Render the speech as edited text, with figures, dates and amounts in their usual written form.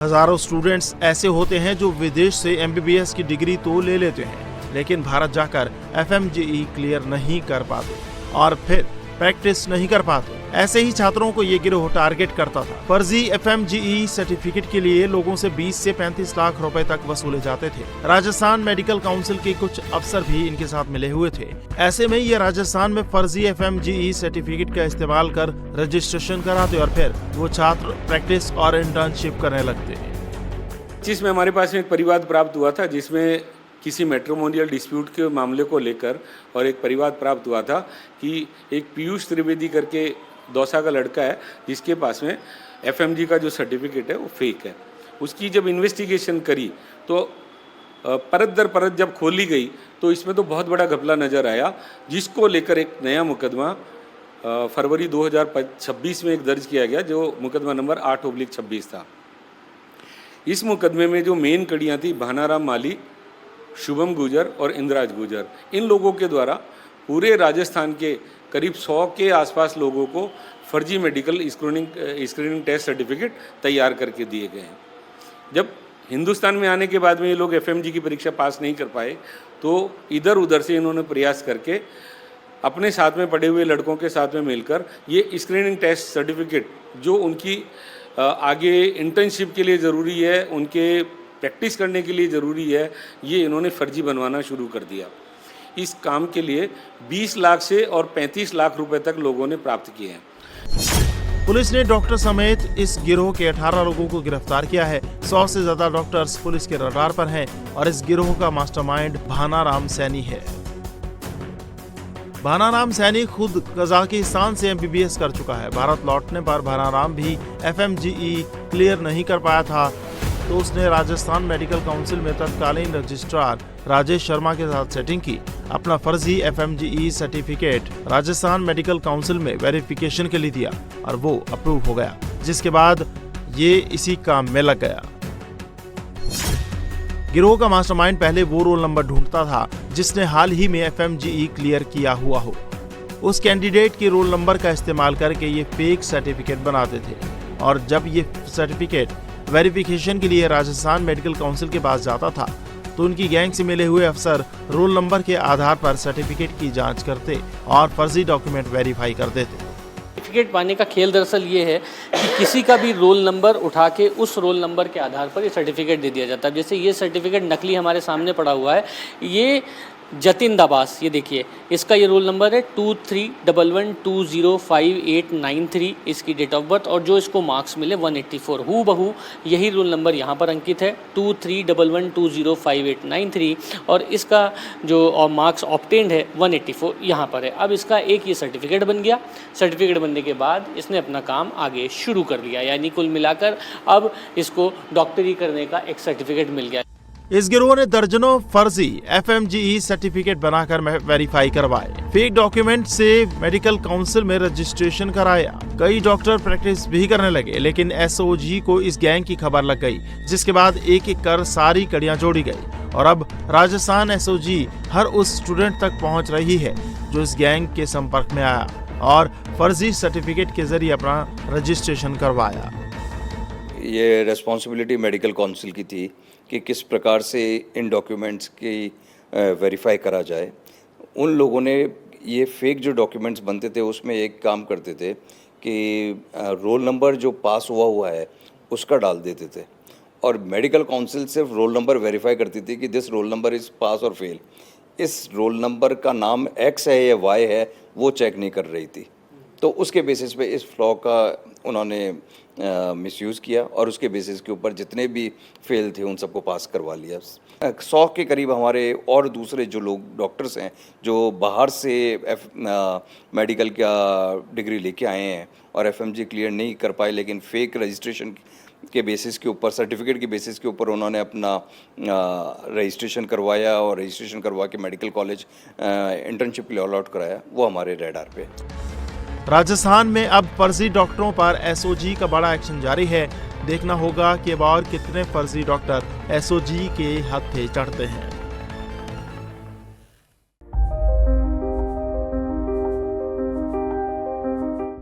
हजारों स्टूडेंट्स ऐसे होते हैं जो विदेश से एमबीबीएस की डिग्री तो ले लेते हैं, लेकिन भारत जाकर एफएमजीई क्लियर नहीं कर पाते और फिर प्रैक्टिस नहीं कर पाते। ऐसे ही छात्रों को ये गिरोह टारगेट करता था। फर्जी एफएमजीई सर्टिफिकेट के लिए लोगों से 20 से 35 लाख रुपए तक वसूले जाते थे। राजस्थान मेडिकल काउंसिल के कुछ अफसर भी इनके साथ मिले हुए थे। ऐसे में ये राजस्थान में फर्जी एफएमजीई सर्टिफिकेट का इस्तेमाल कर रजिस्ट्रेशन कराते और फिर वो छात्र प्रैक्टिस और इंटर्नशिप करने लगते। जिसमें हमारे पास में एक परिवाद प्राप्त हुआ था, जिसमें किसी मैट्रिमोनियल डिस्प्यूट के मामले को लेकर और एक परिवाद प्राप्त हुआ था कि एक पीयूष त्रिवेदी करके दौसा का लड़का है जिसके पास में एफएमजी का जो सर्टिफिकेट है वो फेक है। उसकी जब इन्वेस्टिगेशन करी तो परत दर परत जब खोली गई तो इसमें तो बहुत बड़ा घपला नज़र आया, जिसको लेकर एक नया मुकदमा फरवरी 2026 में एक दर्ज किया गया, जो मुकदमा नंबर 8/26 था। इस मुकदमे में जो मेन कड़ियाँ थी, भानाराम माली, शुभम गुजर और इंद्राज गुजर, इन लोगों के द्वारा पूरे राजस्थान के करीब 100 के आसपास लोगों को फर्जी मेडिकल स्क्रीनिंग टेस्ट सर्टिफिकेट तैयार करके दिए गए हैं। जब हिंदुस्तान में आने के बाद में ये लोग एफएमजी की परीक्षा पास नहीं कर पाए तो इधर उधर से इन्होंने प्रयास करके अपने साथ में पढ़े हुए लड़कों के साथ में मिलकर ये स्क्रीनिंग टेस्ट सर्टिफिकेट जो उनकी आगे इंटर्नशिप के लिए ज़रूरी है, उनके प्रैक्टिस करने के लिए ज़रूरी है, ये इन्होंने फर्जी बनवाना शुरू कर दिया। इस काम के लिए 20 लाख से और 35 लाख रुपए तक लोगों ने प्राप्त किए हैं। पुलिस ने डॉक्टर समेत इस गिरोह के 18 लोगों को गिरफ्तार किया है। 100 से ज्यादा डॉक्टर्स पुलिस के रडार पर हैं और इस गिरोह का मास्टरमाइंड भानाराम सैनी है। भानाराम सैनी खुद कजाकिस्तान से एमबीबीएस कर चुका है। भारत लौटने पर भानाराम भी एफएमजीई क्लियर नहीं कर पाया था तो उसने राजस्थान मेडिकल काउंसिल में तत्कालीन रजिस्ट्रार राजेश शर्मा के साथ सेटिंग की। अपना फर्जी FMGE certificate Rajasthan medical council में वेरिफिकेशन के लिए दिया और वो अप्रूव हो गया, जिसके बाद ये इसी काम में लग गया। गिरोह का मास्टरमाइंड पहले वो रोल नंबर ढूंढता था जिसने हाल ही में एफएमजीई क्लियर किया हुआ हो। उस कैंडिडेट के रोल नंबर का इस्तेमाल करके ये फेक सर्टिफिकेट बनाते थे और जब ये सर्टिफिकेट वेरिफिकेशन के लिए राजस्थान मेडिकल काउंसिल के पास जाता था तो उनकी गैंग से मिले हुए अफसर रोल नंबर के आधार पर सर्टिफिकेट की जांच करते और फर्जी डॉक्यूमेंट वेरीफाई कर देते। सर्टिफिकेट पाने का खेल दरअसल ये है कि किसी का भी रोल नंबर उठा के उस रोल नंबर के आधार पर ये सर्टिफिकेट दे दिया जाता है। जैसे ये सर्टिफिकेट नकली हमारे सामने पड़ा हुआ है, ये जतिन दाबास, ये देखिए इसका ये रोल नंबर है 2311205893, इसकी डेट ऑफ बर्थ और जो इसको मार्क्स मिले 184, हू बहू यही रोल नंबर यहाँ पर अंकित है 2311205893 और इसका जो मार्क्स ऑब्टेन्ड है 184 यहाँ पर है। अब इसका एक ये सर्टिफिकेट बन गया। सर्टिफिकेट बनने के बाद इसने अपना काम आगे शुरू कर दिया, यानी कुल मिलाकर अब इसको डॉक्टरी करने का एक सर्टिफिकेट मिल गया। इस गिरोह ने दर्जनों फर्जी एफएमजीई सर्टिफिकेट बनाकर वेरीफाई करवाए, फेक डॉक्यूमेंट से मेडिकल काउंसिल में रजिस्ट्रेशन कराया। कई डॉक्टर प्रैक्टिस भी करने लगे, लेकिन एसओजी को इस गैंग की खबर लग गई, जिसके बाद एक एक कर सारी कड़ियां जोड़ी गई और अब राजस्थान एसओजी हर उस स्टूडेंट तक पहुंच रही है जो इस गैंग के संपर्क में आया और फर्जी सर्टिफिकेट के जरिए अपना रजिस्ट्रेशन करवाया। ये रेस्पॉन्सिबिलिटी मेडिकल काउंसिल की थी कि किस प्रकार से इन डॉक्यूमेंट्स की वेरीफाई करा जाए। उन लोगों ने ये फेक जो डॉक्यूमेंट्स बनते थे उसमें एक काम करते थे कि रोल नंबर जो पास हुआ है उसका डाल देते थे और मेडिकल काउंसिल सिर्फ रोल नंबर वेरीफाई करती थी कि दिस रोल नंबर इज़ पास और फेल। इस रोल नंबर का नाम एक्स है या वाई है वो चेक नहीं कर रही थी। तो उसके बेसिस पे इस फ्लॉ का उन्होंने मिसयूज़ किया और उसके बेसिस के ऊपर जितने भी फेल थे उन सबको पास करवा लिया। 100 के करीब हमारे और दूसरे जो लोग डॉक्टर्स हैं जो बाहर से मेडिकल का डिग्री लेके आए हैं और एफएमजी क्लियर नहीं कर पाए, लेकिन फेक रजिस्ट्रेशन के बेसिस के ऊपर, सर्टिफिकेट के बेसिस के ऊपर उन्होंने अपना रजिस्ट्रेशन करवाया और रजिस्ट्रेशन करवा के मेडिकल कॉलेज इंटर्नशिप के लिए ऑल आउट कराया, वो हमारे रडार पे। राजस्थान में अब फर्जी डॉक्टरों पर एसओजी का बड़ा एक्शन जारी है। देखना होगा कि अब और कितने फर्जी डॉक्टर एसओजी के हत्थे चढ़ते हैं।